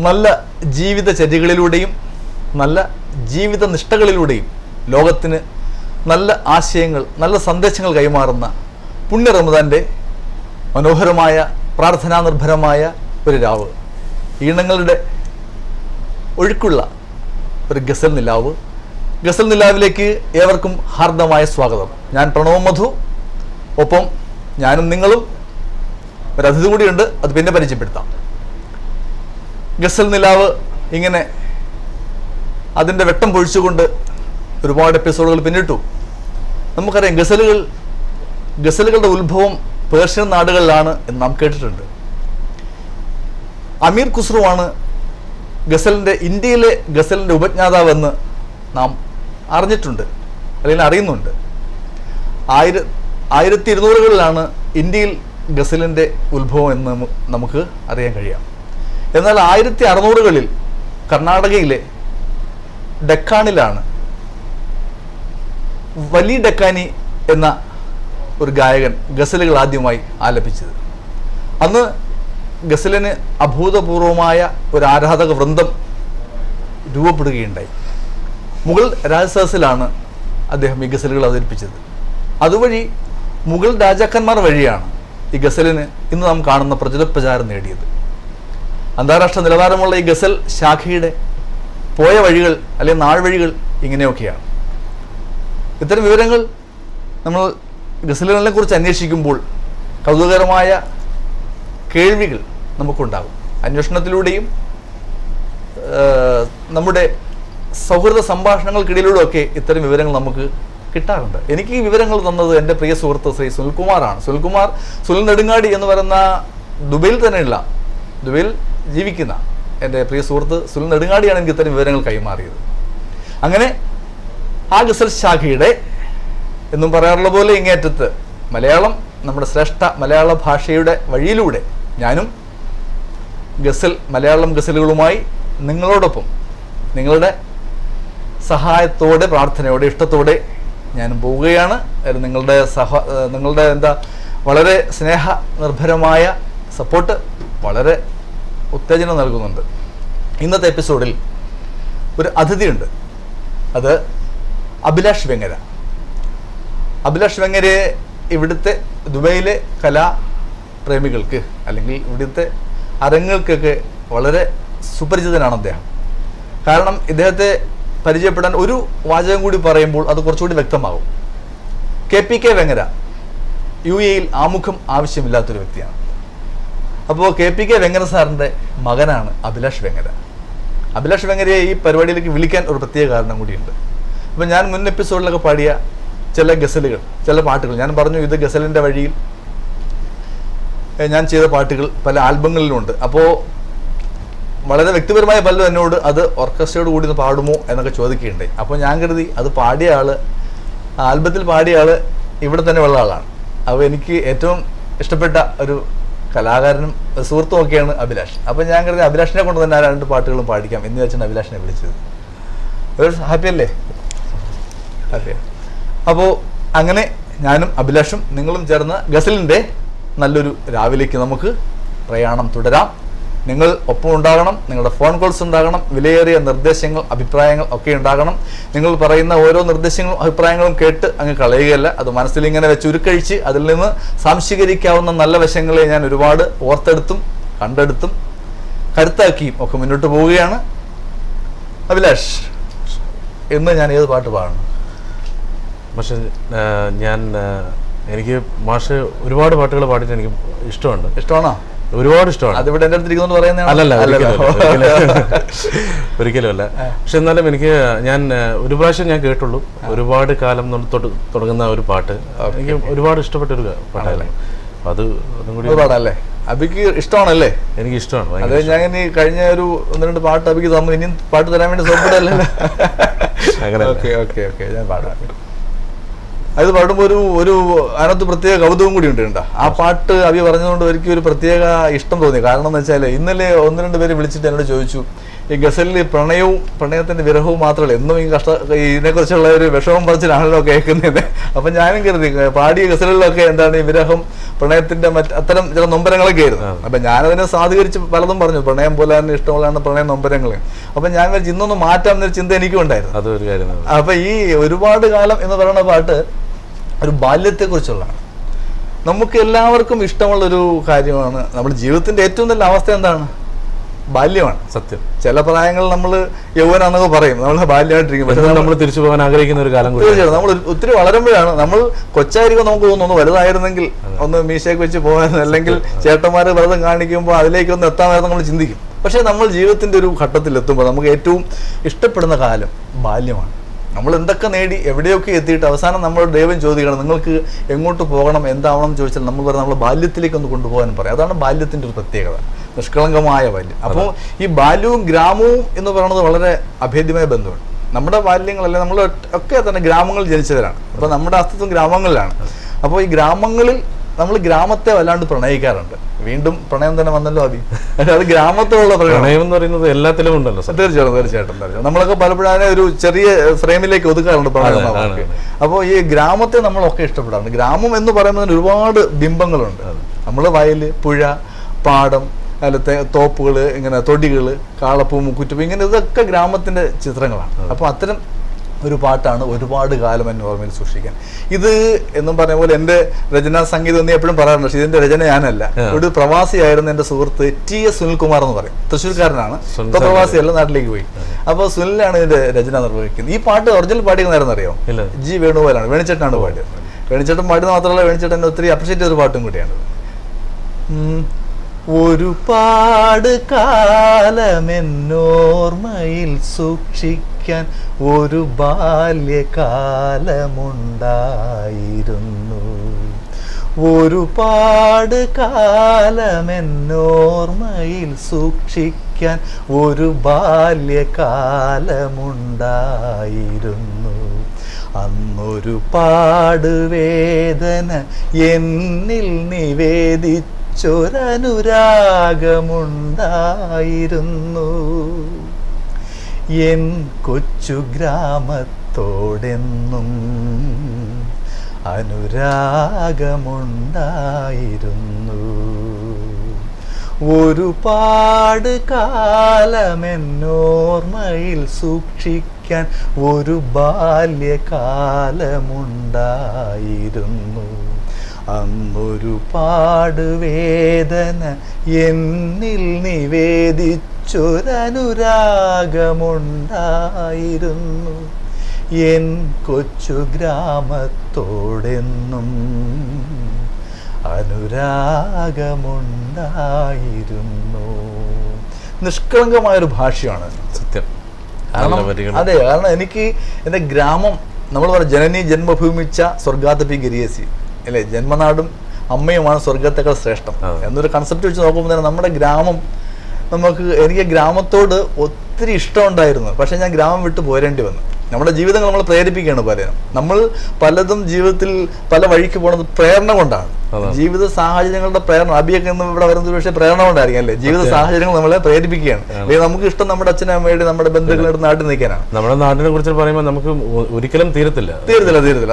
നല്ല ജീവിതചര്യകളിലൂടെയും നല്ല ജീവിത നിഷ്ഠകളിലൂടെയും ലോകത്തിന് നല്ല ആശയങ്ങൾ, നല്ല സന്ദേശങ്ങൾ കൈമാറുന്ന പുണ്യ റമദാൻ്റെ മനോഹരമായ പ്രാർത്ഥനാ നിർഭരമായ ഒരു രാവ്, ഈണങ്ങളുടെ ഒഴുക്കുള്ള ഒരു ഗസൽ നിലാവ്. ഗസൽ നിലാവിലേക്ക് ഏവർക്കും ഹാർദമായ സ്വാഗതം. ഞാൻ പ്രണവ് മധു, ഒപ്പം ഞാനും നിങ്ങളും ഒരു അതിഥി കൂടിയുണ്ട്, അത് പിന്നെ പരിചയപ്പെടുത്താം. ഗസൽ നിലാവ് ഇങ്ങനെ അതിൻ്റെ വെട്ടം പൊഴിച്ചുകൊണ്ട് ഒരുപാട് എപ്പിസോഡുകൾ പിന്നിട്ടു. നമുക്കറിയാം ഗസലുകളുടെ ഉത്ഭവം പേർഷ്യൻ നാടുകളിലാണ് എന്ന് നാം കേട്ടിട്ടുണ്ട്. അമീർ ഖുസ്രുവാണ് ഇന്ത്യയിലെ ഗസലിൻ്റെ ഉപജ്ഞാതാവെന്ന് നാം അറിഞ്ഞിട്ടുണ്ട്, അല്ലെങ്കിൽ അറിയുന്നുണ്ട്. 1200കളിലാണ് ഇന്ത്യയിൽ ഗസലിൻ്റെ ഉത്ഭവം എന്ന് നമുക്ക് അറിയാൻ കഴിയാം. എന്നാൽ 1600കളിൽ കർണാടകയിലെ ഡെക്കാണിലാണ് വലി ഡെക്കാനി എന്ന ഒരു ഗായകൻ ഗസലുകൾ ആദ്യമായി ആലപിച്ചത്. അന്ന് ഗസലിന് അഭൂതപൂർവമായ ഒരു ആരാധക വൃന്ദം രൂപപ്പെടുകയുണ്ടായി. മുഗൾ രാജസദസ്സിലാണ് അദ്ദേഹം ഈ ഗസലുകൾ അവതരിപ്പിച്ചത്. അതുവഴി മുഗൾ രാജാക്കന്മാർ വഴിയാണ് ഈ ഗസലിന് ഇന്ന് നാം കാണുന്ന പ്രചാരം നേടിയത്. അന്താരാഷ്ട്ര നിലവാരമുള്ള ഈ ഗസൽ ശാഖയുടെ പോയ വഴികൾ അല്ലെങ്കിൽ നാൾവഴികൾ ഇങ്ങനെയൊക്കെയാണ്. ഇത്തരം വിവരങ്ങൾ നമ്മൾ ഗസലുകളെ കുറിച്ച് അന്വേഷിക്കുമ്പോൾ കൗതുകകരമായ കേൾവികൾ നമുക്കുണ്ടാകും. അന്വേഷണത്തിലൂടെയും നമ്മുടെ സൗഹൃദ സംഭാഷണങ്ങൾക്കിടയിലൂടെയൊക്കെ ഇത്തരം വിവരങ്ങൾ നമുക്ക് കിട്ടാറുണ്ട്. എനിക്ക് ഈ വിവരങ്ങൾ തന്നത് എൻ്റെ പ്രിയ സുഹൃത്ത് ശ്രീ സുനിൽകുമാറാണ്. സുനിൽ നെടുങ്ങാടി എന്ന് പറയുന്ന ദുബൈയിൽ ജീവിക്കുന്ന എൻ്റെ പ്രിയ സുഹൃത്ത് സുനിൽ നെടുങ്ങാടിയാണ് എനിക്ക് ഇത്തരം വിവരങ്ങൾ കൈമാറിയത്. അങ്ങനെ ആ ഗസൽ ശാഖയുടെ എന്നും പറയാറുള്ള പോലെ ഇങ്ങേറ്റത്ത് നമ്മുടെ ശ്രേഷ്ഠ മലയാള ഭാഷയുടെ വഴിയിലൂടെ ഞാനും മലയാളം ഗസലുകളുമായി നിങ്ങളോടൊപ്പം നിങ്ങളുടെ സഹായത്തോടെ, പ്രാർത്ഥനയോടെ, ഇഷ്ടത്തോടെ ഞാനും പോവുകയാണ്. നിങ്ങളുടെ വളരെ സ്നേഹ നിർഭരമായ സപ്പോർട്ട് വളരെ ഉത്തേജനം നൽകുന്നുണ്ട്. ഇന്നത്തെ എപ്പിസോഡിൽ ഒരു അതിഥിയുണ്ട്. അത് അഭിലാഷ് വെങ്ങര. അഭിലാഷ് വെങ്ങരയെ ഇവിടുത്തെ ദുബൈയിലെ കലാപ്രേമികൾക്ക് അല്ലെങ്കിൽ ഇവിടുത്തെ അരങ്ങൾക്കൊക്കെ വളരെ സുപരിചിതനാണ് അദ്ദേഹം. കാരണം ഇദ്ദേഹത്തെ പരിചയപ്പെടാൻ ഒരു വാചകം കൂടി പറയുമ്പോൾ അത് കുറച്ചുകൂടി വ്യക്തമാകും. KPK വെങ്ങര UAE ആമുഖം ആവശ്യമില്ലാത്തൊരു വ്യക്തിയാണ്. അപ്പോൾ KPK വെങ്ങര സാറിൻ്റെ മകനാണ് അഭിലാഷ് വെങ്ങര. അഭിലാഷ് വെങ്ങരയെ ഈ പരിപാടിയിലേക്ക് വിളിക്കാൻ ഒരു പ്രത്യേക കാരണം കൂടിയുണ്ട്. അപ്പോൾ ഞാൻ മുൻ എപ്പിസോഡിലൊക്കെ പാടിയ ചില ഗസലുകൾ, ചില പാട്ടുകൾ ഞാൻ പറഞ്ഞു, ഇത് ഗസലിൻ്റെ വഴിയിൽ ഞാൻ ചെയ്ത പാട്ടുകൾ പല ആൽബങ്ങളിലുമുണ്ട്. അപ്പോൾ വളരെ വ്യക്തിപരമായ പലരും എന്നോട് അത് ഓർക്കസ്ട്രയോട് കൂടി ഒന്ന് പാടുമോ എന്നൊക്കെ ചോദിക്കുകയുണ്ടായി. അപ്പോൾ ഞാൻ കരുതി അത് പാടിയ ആൾ, ആൽബത്തിൽ പാടിയ ആൾ ഇവിടെ തന്നെ ഉള്ള ആളാണ്. അപ്പോൾ എനിക്ക് ഏറ്റവും ഇഷ്ടപ്പെട്ട ഒരു കലാകാരനും സുഹൃത്തും ഒക്കെയാണ് അഭിലാഷ്. അപ്പോൾ ഞാൻ കരുതി അഭിലാഷിനെ കൊണ്ട് തന്നെ ആ 2 പാട്ടുകളും പാടിക്കാം എന്ന് വെച്ചാണ് അഭിലാഷിനെ വിളിച്ചത്. ഹാപ്പി അല്ലേ? ഹാപ്പി. അപ്പോൾ അങ്ങനെ ഞാനും അഭിലാഷും നിങ്ങളും ചേർന്ന് ഗസലിൻ്റെ നല്ലൊരു രാവിലേക്ക് നമുക്ക് പ്രയാണം തുടരാം. നിങ്ങൾ ഒപ്പം ഉണ്ടാകണം, നിങ്ങളുടെ ഫോൺ കോൾസ് ഉണ്ടാകണം, വിലയേറിയ നിർദ്ദേശങ്ങൾ, അഭിപ്രായങ്ങൾ ഒക്കെ ഉണ്ടാകണം. നിങ്ങൾ പറയുന്ന ഓരോ നിർദ്ദേശങ്ങളും അഭിപ്രായങ്ങളും കേട്ട് അങ്ങ് കളയുകയല്ല, അത് മനസ്സിൽ ഇങ്ങനെ വെച്ച് ഉരുക്കഴിച്ച് അതിൽ നിന്ന് സംശീകരിക്കാവുന്ന നല്ല വശങ്ങളെ ഞാൻ ഒരുപാട് ഓർത്തെടുത്തും കണ്ടെടുത്തും കരുത്താക്കിയും ഒക്കെ മുന്നോട്ട് പോവുകയാണ്. അഭിലാഷ്, ഇന്ന് ഞാൻ ഏത് പാട്ട് പാടണം? പക്ഷെ എനിക്ക് മാഷ് ഒരുപാട് പാട്ടുകൾ പാടിയിട്ട് എനിക്ക് ഇഷ്ടമാണോ? ഒരുപാട് ഇഷ്ടമാണ്. അതിവിടെ എൻ്റെ അടുത്തിരിക്കുന്നു പറയുന്നത് അല്ലല്ല, ഒരിക്കലും അല്ല. പക്ഷെ എന്നാലും ഞാൻ ഒരു പ്രാവശ്യം ഞാൻ കേട്ടുള്ളൂ. ഒരുപാട് കാലം തുടങ്ങുന്ന ഒരു പാട്ട് എനിക്ക് ഒരുപാട് ഇഷ്ടപ്പെട്ട ഒരു പാട്ടല്ലേ. അത് ഒന്നും കൂടി പാടല്ലേ? അബിക്ക് ഇഷ്ടമാണല്ലേ? എനിക്ക് ഇഷ്ടമാണ്. അതെ, ഞാൻ ഇനി കഴിഞ്ഞ ഒരു 1-2 പാട്ട് അബിക്ക് തന്നു, ഇനിയും പാട്ട് തരാൻ വേണ്ടി സോപ്പിടല്ലേ? അങ്ങനെ ഓക്കെ ഞാൻ പാടാം. അത് പാടുമ്പോൾ ഒരു അതിനകത്ത് പ്രത്യേക കൗതുകം കൂടി ഉണ്ട്. ആ പാട്ട് അബി പറഞ്ഞതുകൊണ്ട് എനിക്ക് ഒരു പ്രത്യേക ഇഷ്ടം തോന്നി. കാരണം എന്ന് വെച്ചാൽ ഇന്നലെ 1-2 പേര് വിളിച്ചിട്ട് എന്നോട് ചോദിച്ചു, ഈ ഗസലിൽ പ്രണയവും പ്രണയത്തിന്റെ വിരഹവും മാത്രമല്ല, എന്നും ഈ ഇതിനെക്കുറിച്ചുള്ള ഒരു വിഷമം പറച്ചിലാണല്ലോ കേൾക്കുന്നത്. അപ്പൊ ഞാനും കരുതി പാടിയ ഗസലുകളിലൊക്കെ എന്താണ് ഈ വിരഹം, പ്രണയത്തിന്റെ അത്തരം ചില നൊമ്പരങ്ങളൊക്കെ ആയിരുന്നു. അപ്പൊ ഞാനതിനെ സാധൂകരിച്ച് പലതും പറഞ്ഞു, പ്രണയം പോലെ തന്നെ ഇഷ്ടമുള്ളതാണ് പ്രണയ നൊമ്പരങ്ങൾ. അപ്പൊ ഞാൻ വിചാരിച്ചു ഇന്നൊന്ന് മാറ്റാം എന്നൊരു ചിന്ത എനിക്കും ഉണ്ടായിരുന്നു. അതൊരു കാര്യം. അപ്പൊ ഈ ഒരുപാട് കാലം എന്ന് പറയുന്ന പാട്ട് ഒരു ബാല്യത്തെ കുറിച്ചുള്ളതാണ്. നമുക്ക് എല്ലാവർക്കും ഇഷ്ടമുള്ളൊരു കാര്യമാണ്. നമ്മുടെ ജീവിതത്തിന്റെ ഏറ്റവും നല്ല അവസ്ഥ എന്താണ്? ബാല്യമാണ്. സത്യം. ചില പ്രായങ്ങളിൽ നമ്മൾ യൗവനാന്നൊക്കെ പറയും, നമ്മൾ ബാല്യമായിട്ടിരിക്കും. പക്ഷെ നമ്മൾ തിരിച്ചു പോകാൻ ആഗ്രഹിക്കുന്ന ഒരു കാലം. തീർച്ചയായിട്ടും നമ്മൾ ഒത്തിരി വളരുമ്പോഴാണ്, നമ്മൾ കൊച്ചായിരിക്കും നമുക്ക് തോന്നുന്നു വലുതായിരുന്നെങ്കിൽ ഒന്ന് മീശയൊക്കെ വെച്ച് പോകാൻ, അല്ലെങ്കിൽ ചേട്ടന്മാര് വ്രതം കാണിക്കുമ്പോൾ അതിലേക്കൊന്ന് എത്താമായിരുന്നു നമ്മൾ ചിന്തിക്കും. പക്ഷെ നമ്മൾ ജീവിതത്തിന്റെ ഒരു ഘട്ടത്തിൽ എത്തുമ്പോൾ നമുക്ക് ഏറ്റവും ഇഷ്ടപ്പെടുന്ന കാലം ബാല്യമാണ്. നമ്മൾ എന്തൊക്കെ നേടി എവിടെയൊക്കെ എത്തിയിട്ട് അവസാനം നമ്മളോട് ദൈവം ചോദിക്കണം നിങ്ങൾക്ക് എങ്ങോട്ട് പോകണം, എന്താവണം എന്ന് ചോദിച്ചാൽ നമ്മൾ പറയും നമ്മൾ ബാല്യത്തിലേക്ക് ഒന്ന് കൊണ്ടുപോകാൻ പറയും. അതാണ് ബാല്യത്തിൻ്റെ ഒരു പ്രത്യേകത, നിഷ്കളങ്കമായ ബാല്യം. അപ്പോൾ ഈ ബാല്യവും ഗ്രാമവും എന്ന് പറയുന്നത് വളരെ അഭേദ്യമായ ബന്ധമാണ്. നമ്മുടെ ബാല്യങ്ങളല്ല, നമ്മൾ ഒക്കെ തന്നെ ഗ്രാമങ്ങളിൽ ജനിച്ചവരാണ്. അപ്പോൾ നമ്മുടെ അസ്തിത്വം ഗ്രാമങ്ങളിലാണ്. അപ്പോൾ ഈ ഗ്രാമങ്ങളിൽ നമ്മൾ ഗ്രാമത്തെ വല്ലാണ്ട് പ്രണയിക്കാറുണ്ട്. വീണ്ടും പ്രണയം തന്നെ വന്നല്ലോ അഭി. അത് ഗ്രാമത്തോടുള്ള പ്രണയം എന്ന് പറയുന്നത് എല്ലാത്തിലും ഉണ്ടല്ലോ. തീർച്ചയായിട്ടും നമ്മളൊക്കെ പലപ്പോഴും അതിനെ ഒരു ചെറിയ ഫ്രെയിമിലേക്ക് ഒതുക്കാറുണ്ട് പ്രണയം. അപ്പോൾ ഈ ഗ്രാമത്തെ നമ്മളൊക്കെ ഇഷ്ടപ്പെടാറുണ്ട്. ഗ്രാമം എന്ന് പറയുന്നതിന് ഒരുപാട് ബിംബങ്ങളുണ്ട്. നമ്മൾ വയൽ, പുഴ, പാടം, അതിലത്തെ തോപ്പുകൾ, ഇങ്ങനെ തൊടികൾ, കാളപ്പൂ, മുക്കുറ്റുപ്പ്, ഇങ്ങനെ ഇതൊക്കെ ഗ്രാമത്തിന്റെ ചിത്രങ്ങളാണ്. അപ്പോൾ അത്തരം ഒരു പാട്ടാണ് ഒരുപാട് കാലം എന്നെ ഓർമ്മയിൽ സൂക്ഷിക്കാൻ. ഇത് എന്നും പറഞ്ഞ പോലെ എൻ്റെ രചനാ സംഗീതം എന്ന് എപ്പോഴും പറയാറുണ്ട്. പക്ഷേ ഇതിന്റെ രചന ഞാനല്ല, ഒരു പ്രവാസിയായിരുന്ന എൻ്റെ സുഹൃത്ത് TS സുനിൽകുമാർ എന്ന് പറയും, തൃശ്ശൂർക്കാരനാണ്. ഇപ്പൊ പ്രവാസിയല്ല, നാട്ടിലേക്ക് പോയി. അപ്പോൾ സുനിലാണ് ഇതിന്റെ രചന നിർവഹിക്കുന്നത്. ഈ പാട്ട് ഒറിജിനൽ പാടിയെന്നായിരുന്നു അറിയോ? G വേണുഗോപാലാണ്, വേണിച്ചേട്ടനാണ് പാടിയത്. വേണിച്ചേട്ടൻ പാടുന്നത് മാത്രമല്ല, വേണിച്ചേട്ടൻ ഒത്തിരി അപ്രീഷിയേറ്റ് ചെയ്ത പാട്ടും കൂടിയാണ്. ഒരുപാട് കാലമെന്നോർമ്മയിൽ സൂക്ഷിക്കാൻ ഒരു ബാല്യകാലമുണ്ടായിരുന്നു. ഒരുപാട് കാലമെന്നോർമ്മയിൽ സൂക്ഷിക്കാൻ ഒരു ബാല്യകാലമുണ്ടായിരുന്നു. അന്നൊരു പാടുവേദന എന്നിൽ നിവേദിച്ചൊരനുരാഗമുണ്ടായിരുന്നു. എൻ കൊച്ചു ഗ്രാമത്തോടെന്നും അനുരാഗമുണ്ടായിരുന്നു. ഒരുപാട് കാലമെന്നോർമ്മയിൽ സൂക്ഷിക്കാൻ ഒരു ബാല്യകാലമുണ്ടായിരുന്നു. അന്നൊരു പാടുവേദന എന്നിൽ നിവേദിച്ചൊരനുരാഗമുണ്ടായിരുന്നു. എൻ കൊച്ചു ഗ്രാമത്തോടെന്നും അനുരാഗമുണ്ടായിരുന്നു. നിഷ്കളങ്കമായൊരു ഭാഷയാണ് സത്യം. അതെ, കാരണം എനിക്ക് എൻ്റെ ഗ്രാമം, നമ്മൾ പറയാം ജനനി ജന്മഭൂമിച്ച സ്വർഗാതപി ഗരിയസി അല്ലേ, ജന്മനാടും അമ്മയുമാണ് സ്വർഗത്തേക്കാൾ ശ്രേഷ്ഠം എന്നൊരു കൺസെപ്റ്റ് വെച്ച് നോക്കുമ്പോൾ തന്നെ നമ്മുടെ ഗ്രാമം എനിക്ക് ഗ്രാമത്തോട് ഒത്തിരി ഇഷ്ടമുണ്ടായിരുന്നു. പക്ഷെ ഞാൻ ഗ്രാമം വിട്ട് പോരേണ്ടി വന്നു. നമ്മുടെ ജീവിതങ്ങൾ നമ്മളെ പ്രേരിപ്പിക്കുകയാണ് പലരും. നമ്മൾ പലതും ജീവിതത്തിൽ പല വഴിക്ക് പോകുന്നത് പ്രേരണ കൊണ്ടാണ്. ജീവിത സാഹചര്യങ്ങളുടെ പ്രേരണ. അബിയൊക്കെ ഇവിടെ വരുന്നത് പക്ഷേ പ്രേരണ കൊണ്ടായിരിക്കും അല്ലേ? ജീവിത സാഹചര്യങ്ങൾ നമ്മളെ പ്രേരിപ്പിക്കുകയാണ്. അല്ലെങ്കിൽ നമുക്ക് ഇഷ്ടം നമ്മുടെ അച്ഛനും അമ്മയുടെ നമ്മുടെ ബന്ധുക്കളുടെ നാട്ടിൽ നിൽക്കാനാണ്. നമ്മുടെ നാട്ടിനെ കുറിച്ച് പറയുമ്പോൾ നമുക്ക് ഒരിക്കലും തീരത്തില്ല.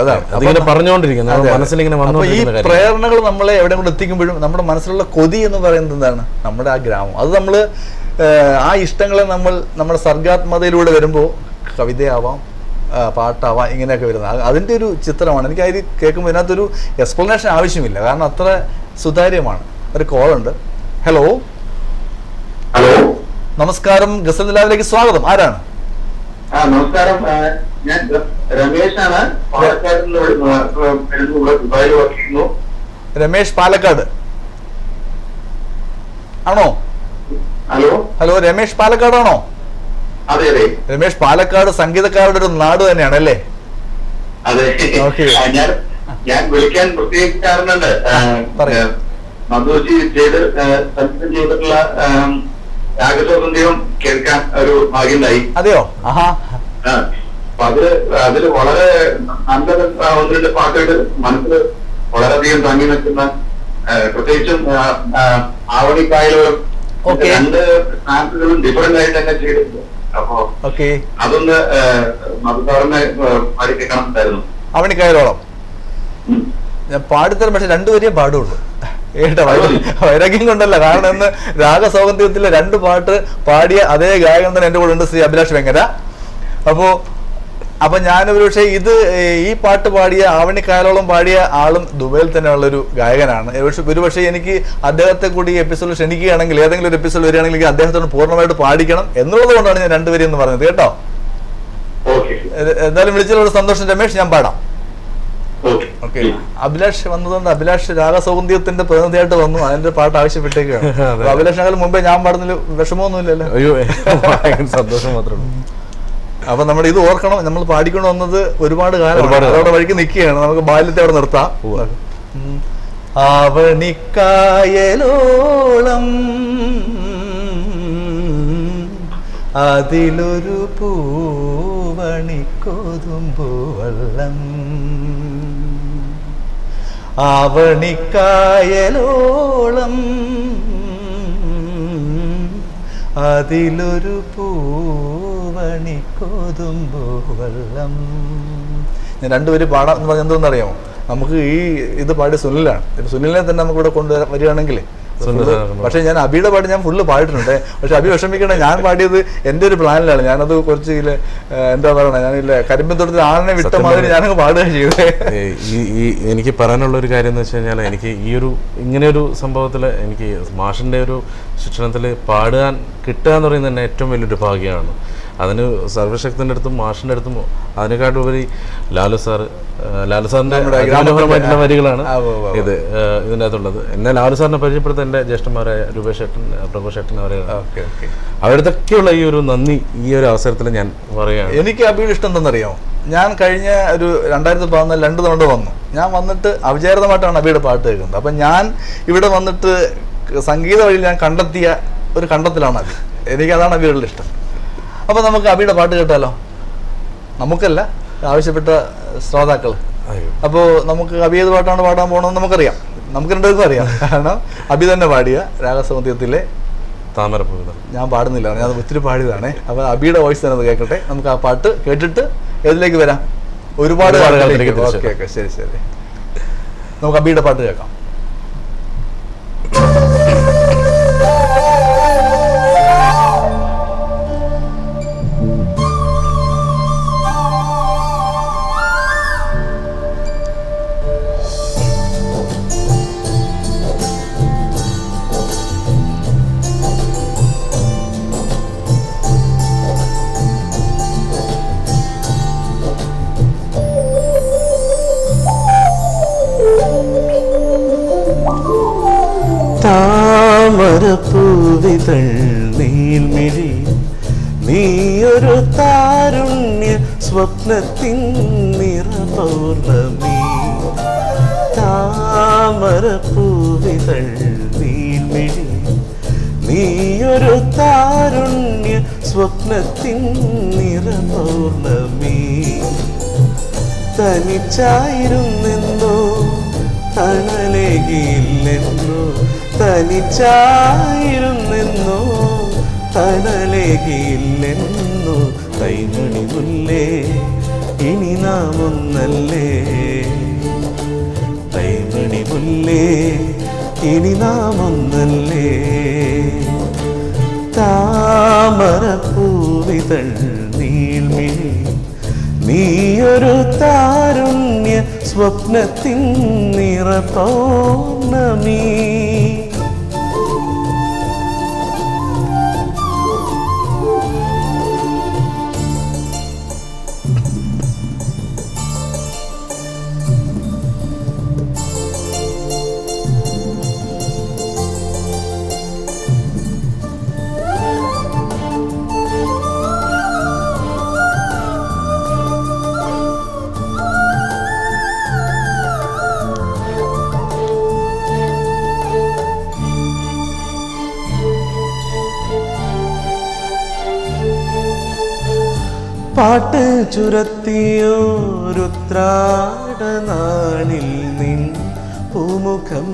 അതാണ് പറഞ്ഞുകൊണ്ടിരിക്കുന്നത്. ഈ പ്രേരണകൾ നമ്മളെ എവിടെ കൊണ്ട് എത്തിക്കുമ്പോഴും നമ്മുടെ മനസ്സിലുള്ള കൊതി എന്ന് പറയുന്നത് എന്താണ്? നമ്മുടെ ആ ഗ്രാമം. അത് നമ്മൾ ആ ഇഷ്ടങ്ങളെ നമ്മുടെ സർഗാത്മകതയിലൂടെ വരുമ്പോൾ കവിതയാവാം, പാട്ടാവാം, ഇങ്ങനെയൊക്കെ വരുന്നത് അതിൻ്റെ ഒരു ചിത്രമാണ്. എനിക്ക് അതിൽ കേൾക്കുമ്പോൾ ഇതിനകത്തൊരു എക്സ്പ്ലനേഷൻ ആവശ്യമില്ല, കാരണം അത്ര സുതാര്യമാണ്. ഒരു കോളുണ്ട്. ഹലോ നമസ്കാരം, ഗസൽ നിലാവിലേക്ക് സ്വാഗതം. ആരാണ്? നമസ്കാരം, ഞാൻ രമേശാണ്, പാലക്കാട്. രമേശ് പാലക്കാട് ആണോ? ഹലോ രമേശ് പാലക്കാടാണോ? അതെ അതെ, രമേശ് പാലക്കാട് സംഗീതക്കാരുടെ ഒരു നാട് തന്നെയാണ് അല്ലേ? അതെ. ഞാൻ വിളിക്കാൻ പ്രത്യേക കാരണമുണ്ട്. മധുജി സംഗീതം ചെയ്തിട്ടുള്ള രാഗസ്വന്ധ്യം കേൾക്കാൻ ഒരു ഭാഗ്യമുണ്ടായി. അതെയോ? അപ്പൊ അതില് വളരെ നല്ല ഒന്ന് രണ്ട് പാട്ടുകൾ മനസ്സിൽ വളരെയധികം തങ്ങി നിൽക്കുന്ന, പ്രത്യേകിച്ചും ആവണിക്കായലും രണ്ട് ആൻസറുകളും ഡിഫറെന്റ് ആയിട്ട് തന്നെ ചെയ്തിട്ടുണ്ട്. അപ്പോ അതൊന്ന് മധുസാറിനെ പാടിക്കേൾക്കണമെന്നായിരുന്നു. അവണിക്കയറോളം ഞാൻ പാടിത്തരം, പക്ഷെ രണ്ടുപേരെയും പാടുള്ളൂ ഏട്ടാ. വൈരാഗ്യം കൊണ്ടല്ല, കാരണം ഇന്ന് രാഗസൗഗന്ധ്യത്തിലെ 2 പാട്ട് പാടിയ അതേ ഗായകൻ തന്നെ എൻ്റെ കൂടെ ഉണ്ട്, ശ്രീ അഭിലാഷ് വെങ്ങര. അപ്പൊ ഞാനൊരു പക്ഷേ ഈ പാട്ട് പാടിയ ആവണിക്കായലോളം പാടിയ ആളും ദുബൈയിൽ തന്നെ ഉള്ളൊരു ഗായകനാണ്. ഒരുപക്ഷെ എനിക്ക് അദ്ദേഹത്തെ കൂടി ഈ എപ്പിസോഡിൽ ക്ഷണിക്കുകയാണെങ്കിൽ, ഏതെങ്കിലും ഒരു എപ്പിസോഡ് വരികയാണെങ്കിൽ അദ്ദേഹത്തോട് പൂർണ്ണമായിട്ട് പാടിക്കണം എന്നുള്ളത് കൊണ്ടാണ് ഞാൻ 2 പേരെന്ന് പറഞ്ഞത് കേട്ടോ. എന്തായാലും വിളിച്ചതിലുള്ള സന്തോഷം രമേഷ്, ഞാൻ പാടാം. ഓക്കെ. അഭിലാഷ് വന്നതുകൊണ്ട് അഭിലാഷ് രാഗസൗന്ദര്യത്തിന്റെ പ്രതിനിധിയായിട്ട് വന്നു, അതിന്റെ പാട്ട് ആവശ്യപ്പെട്ടേക്കാണ്. അഭിലാഷിനേക്കാൾ മുമ്പേ ഞാൻ പാടുന്നതിൽ വിഷമമൊന്നുമില്ലല്ലോ. സന്തോഷം മാത്രമേ. അപ്പൊ നമ്മൾ ഇത് ഓർക്കണം, നമ്മൾ പാടിക്കൊണ്ട് വന്നത് ഒരുപാട് കാലം അതോടെ വഴിക്ക് നിൽക്കുകയാണ്. നമുക്ക് ബാല്യത്തെ അവിടെ നിർത്താം. ആവണിക്കായലോളം അതിലൊരു പൂവണിക്കൊതുമ്പു വള്ളം, ആവണിക്കായലോളം അതിലൊരു പൂവണിക്കൊതുമ്പു വള്ളം. ഞാൻ 2 പേര് പാടാം എന്ന് പറഞ്ഞാൽ എന്തെന്നറിയാമോ? നമുക്ക് ഇത് പാടി സുനിലാണ്. സുനിലിനെ തന്നെ നമുക്ക് ഇവിടെ കൊണ്ടുവരികയാണെങ്കിൽ, പക്ഷെ ഞാൻ അബിയുടെ പാട്ട് ഞാൻ ഫുള്ള് പാടിയിട്ടുണ്ട്. പക്ഷെ അബി വിഷമിക്കണേ, ഞാൻ പാടിയത് എൻ്റെ ഒരു പ്ലാനിലാണ്. ഞാനത് കുറച്ച് എന്താ പറയണേ, ഞാനില്ല കരിമ്പിൻ തൊട്ടത്തിൽ ആളിനെ വിട്ട മാതിരി ഞാനങ്ങ് പാടുകയും ചെയ്തത്. എനിക്ക് പറയാനുള്ള ഒരു കാര്യം എന്ന് വെച്ച് കഴിഞ്ഞാൽ, എനിക്ക് ഇങ്ങനെയൊരു സംഭവത്തിൽ എനിക്ക് മാഷിൻ്റെ ഒരു ശിക്ഷണത്തിൽ പാടാൻ കിട്ടുക എന്ന് പറയുന്നത് തന്നെ ഏറ്റവും വലിയൊരു ഭാഗ്യമാണ്. അതിന് സർവശക്തൻ്റെ അടുത്തും മാഷിൻ്റെ അടുത്തും അതിനെക്കാട്ടും ഉപരി ലാലു സാറിൻ്റെ മനോഹരമായിട്ടുള്ള വരികളാണ് ഇതിൻ്റെ അകത്തുള്ളത്. എന്നെ ലാലു സാറിനെ പരിചയപ്പെടുത്ത എൻ്റെ ജ്യേഷ്ഠന്മാരായ രൂപേഷ് ഏട്ടൻ, പ്രഭുഷ് ഏട്ടൻ, അവരുടെയൊക്കെയുള്ള ഈ ഒരു നന്ദി ഈ ഒരു അവസരത്തിൽ ഞാൻ പറയുകയാണ്. എനിക്ക് അബിയുടെ ഇഷ്ടം എന്തെന്നറിയാമോ? ഞാൻ കഴിഞ്ഞ ഒരു 2014 2 തവണ വന്നു. ഞാൻ വന്നിട്ട് അവിചാരിതമായിട്ടാണ് അബിയുടെ പാട്ട് കേൾക്കുന്നത്. അപ്പം ഞാൻ ഇവിടെ വന്നിട്ട് സംഗീത വഴിയിൽ ഞാൻ കണ്ടെത്തിയ ഒരു കണ്ടെത്തലാണ് അബി. എനിക്കതാണ് അബിയുടെ ഇഷ്ടം. അപ്പോൾ നമുക്ക് അബിയുടെ പാട്ട് കേട്ടാലോ? നമുക്കല്ല, ആവശ്യപ്പെട്ട ശ്രോതാക്കൾ. അപ്പോൾ നമുക്ക് അബി ഏത് പാട്ടാണ് പാടാൻ പോകണമെന്ന് നമുക്കറിയാം, നമുക്ക് 2 പേർക്കും അറിയാം. കാരണം അബി തന്നെ പാടിയ രാഗസൗന്ദര്യത്തിലെ താമരപ്പൂ. ഞാൻ പാടുന്നില്ല, ഞാൻ ഒത്തിരി പാടിയതാണേ. അപ്പോൾ അബിയുടെ വോയിസ് തന്നെ അത് കേൾക്കട്ടെ. നമുക്ക് ആ പാട്ട് കേട്ടിട്ട് ഏതിലേക്ക് വരാം? ഒരുപാട് പാട്ടുകളിലേക്ക്. ഓക്കെ, ശരി. നമുക്ക് അബിയുടെ പാട്ട് കേൾക്കാം. താമരപ്പൂവിതൾ നീൽമിഴി നീയൊരു താരുണ്യ സ്വപ്നത്തിൻ നിറപൗർണമി. താമരപ്പൂവിതൾ നീൽമിഴി നീയൊരു താരുണ്യ സ്വപ്നത്തിൻ നിറപൗർണമി. തനിച്ചായിരുന്നെന്നോ തണലേകില്ലെന്നോ, തനിച്ചായിരുന്നെന്നോ തണലേകില്ലെന്നോ. കൈമണി മുല്ലേ ഇനി നാം ഒന്നല്ലേ, കൈമണി മുല്ലേ ഇനി നാം ഒന്നല്ലേ. താമരപ്പൂവിതൾ നീൽമിഴി നീയൊരു താരുണ്യ സ്വപ്നത്തിൻ നിറപൗർണമി. പാട്ട് ചുരത്തിയോരുത്രാടനാളിൽ നിൻ പൂമുഖം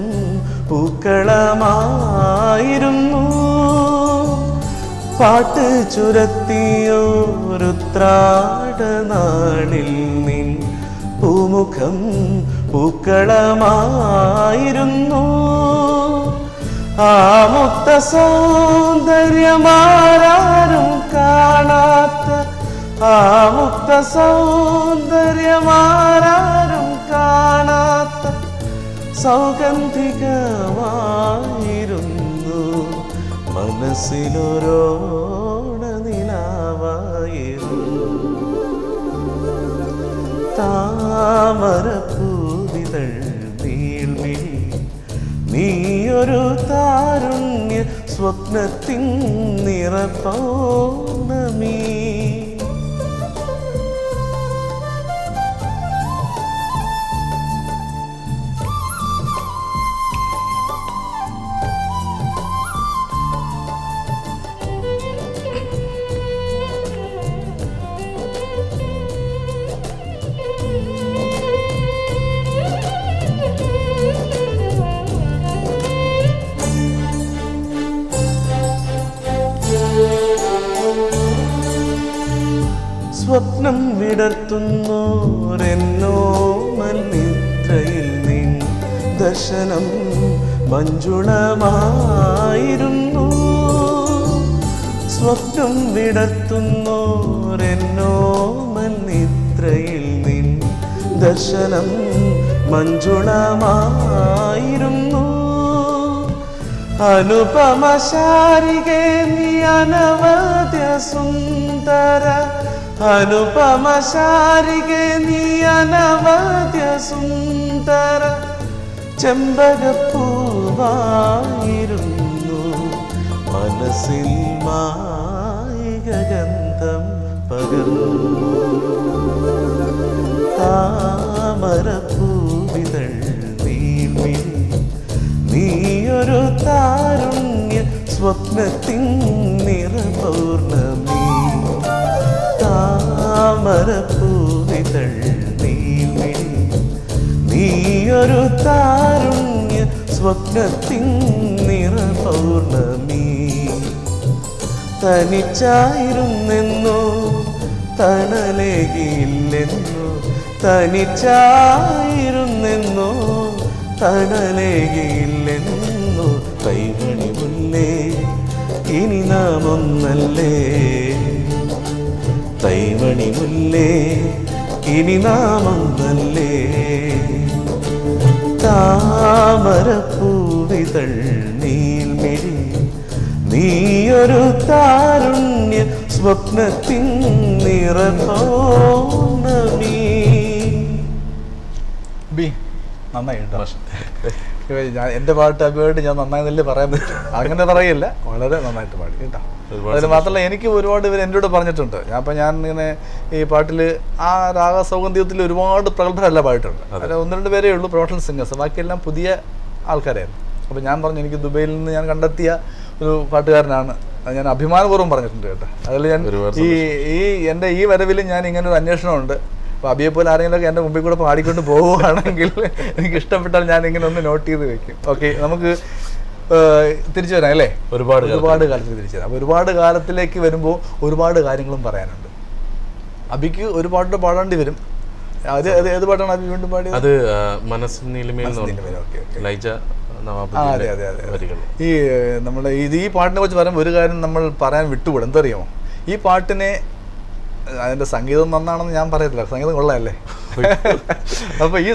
പൂക്കളമായിരുന്നു. പാട്ട് ചുരത്തിയോരുത്രാട നാളിൽ നിൻ പൂമുഖം പൂക്കളമായിരുന്നു. ആ മുക്ത സൗന്ദര്യമാരും കാണാത്ത, ആ മുക്ത സൗന്ദര്യമാരും കാണാത്ത സൗഗന്ധികമായിരുന്നു. മനസ്സിലൊരോണ നിലാവായിരുന്നു. താമരപ്പൂവിതൾ നീൾമിഴി നീയൊരു താരുണ്യ സ്വപ്നത്തിൻ നിറപൗർണമി. സ്വപ്നം വിടർത്തുന്നോരെന്നോ മൽനിദ്രയിൽ നിൻ ദർശനം മഞ്ജുളമായിരുന്നു. സ്വപ്നം വിടർത്തുന്നോരെന്നോ മൽനിദ്രയിൽ നിൻ ദർശനം മഞ്ജുളമായിരുന്നു. അനുപമ ശാരികേ നീ അനവദ്യ സുന്ദര, അനുപമ ശാരികേ നീ അനവദ്യ സുന്ദര ചെമ്പകപ്പൂവായിരുന്നു. മനസ്സിൽ മായിക ഗന്ധം പകർന്നു. താമരപ്പൂവിതൾ നീൾമിഴി നീയൊരു താരുണ്യ സ്വപ്നത്തിൻ നിറപൗർണമി. താമരപ്പൂവിതൾ നീൾമിഴി നീയൊരു താരുണ്യ സ്വപ്നത്തിൻ നിറപൗർണമി. തനിച്ചായിരുന്നെന്നോ തണലേകില്ലെന്നോ, തനിച്ചായിരുന്നെന്നോ തണലേകില്ലെന്നോ. കൈമണി മുല്ലേ ഇനി നാം ഒന്നല്ലേ, തൈമണി മുല്ലേ ഇനി നാം ഒന്നല്ലേ. താമരപ്പൂവിതൾ നീൾമിഴി നീയൊരു താരുണ്യ സ്വപ്നത്തിൻ നിറപൗർണമി. ബി നന്നായി കേട്ടോ. ഞാൻ എൻ്റെ പാട്ട് അഭിയായിട്ട് ഞാൻ നന്നായി നല്ല പറയാൻ പറ്റും, അങ്ങനെ പറയില്ല, വളരെ നന്നായിട്ട് പാടി കേട്ടോ. അതിന് മാത്രമല്ല എനിക്ക് ഒരുപാട് പേര് എന്നോട് പറഞ്ഞിട്ടുണ്ട്. ഞാൻ ഇങ്ങനെ ഈ പാട്ടിൽ ആ രാഗസൗഗന്ധ്യത്തിൽ ഒരുപാട് പ്രഗത്ഭരല്ല പാടിയിട്ടുണ്ട്. അതിൽ 1-2 പേരേ ഉള്ളൂ പ്രൊഫഷണൽ സിംഗേഴ്സ്, ബാക്കിയെല്ലാം പുതിയ ആൾക്കാരായിരുന്നു. അപ്പോൾ ഞാൻ പറഞ്ഞു എനിക്ക് ദുബൈയിൽ നിന്ന് ഞാൻ കണ്ടെത്തിയ ഒരു പാട്ടുകാരനാണ്, അത് ഞാൻ അഭിമാനപൂർവ്വം പറഞ്ഞിട്ടുണ്ട് കേട്ടോ. അതിൽ ഞാൻ എൻ്റെ ഈ വരവിൽ ഞാൻ ഇങ്ങനെ ഒരു അന്വേഷണമുണ്ട്. അപ്പോൾ അബിയെ പോലെ ആരെങ്കിലുമൊക്കെ എൻ്റെ മുമ്പിൽ കൂടെ പാടിക്കൊണ്ട് പോവുകയാണെങ്കിൽ എനിക്ക് ഇഷ്ടപ്പെട്ടാൽ ഞാൻ ഇങ്ങനെ ഒന്ന് നോട്ട് ചെയ്ത് വെക്കും. ഓക്കെ, നമുക്ക് തിരിച്ചു വരാം അല്ലേ? ഒരുപാട് കാലത്തിൽ തിരിച്ചു വരാം. അപ്പോൾ ഒരുപാട് കാലത്തിലേക്ക് വരുമ്പോൾ ഒരുപാട് കാര്യങ്ങളും പറയാനുണ്ട്. അബിക്ക് ഒരു പാട്ട് പാടേണ്ടി വരും. അത് ഏത് പാട്ടാണ് അബി വീണ്ടും പാടിയത്? അത് മനസ്സിൻ നീലിമയിൽ. അതെ. ഈ നമ്മുടെ ഈ പാട്ടിനെ കുറിച്ച് പറയുമ്പോൾ ഒരു കാര്യം നമ്മൾ പറയാൻ വിട്ടുകൂടാ. എന്തറിയാമോ, ഈ പാട്ടിനെ അതിൻ്റെ സംഗീതം നന്നാണെന്ന് ഞാൻ പറയത്തില്ല, സംഗീതം കൊള്ളാമല്ലേ. അപ്പോൾ ഈ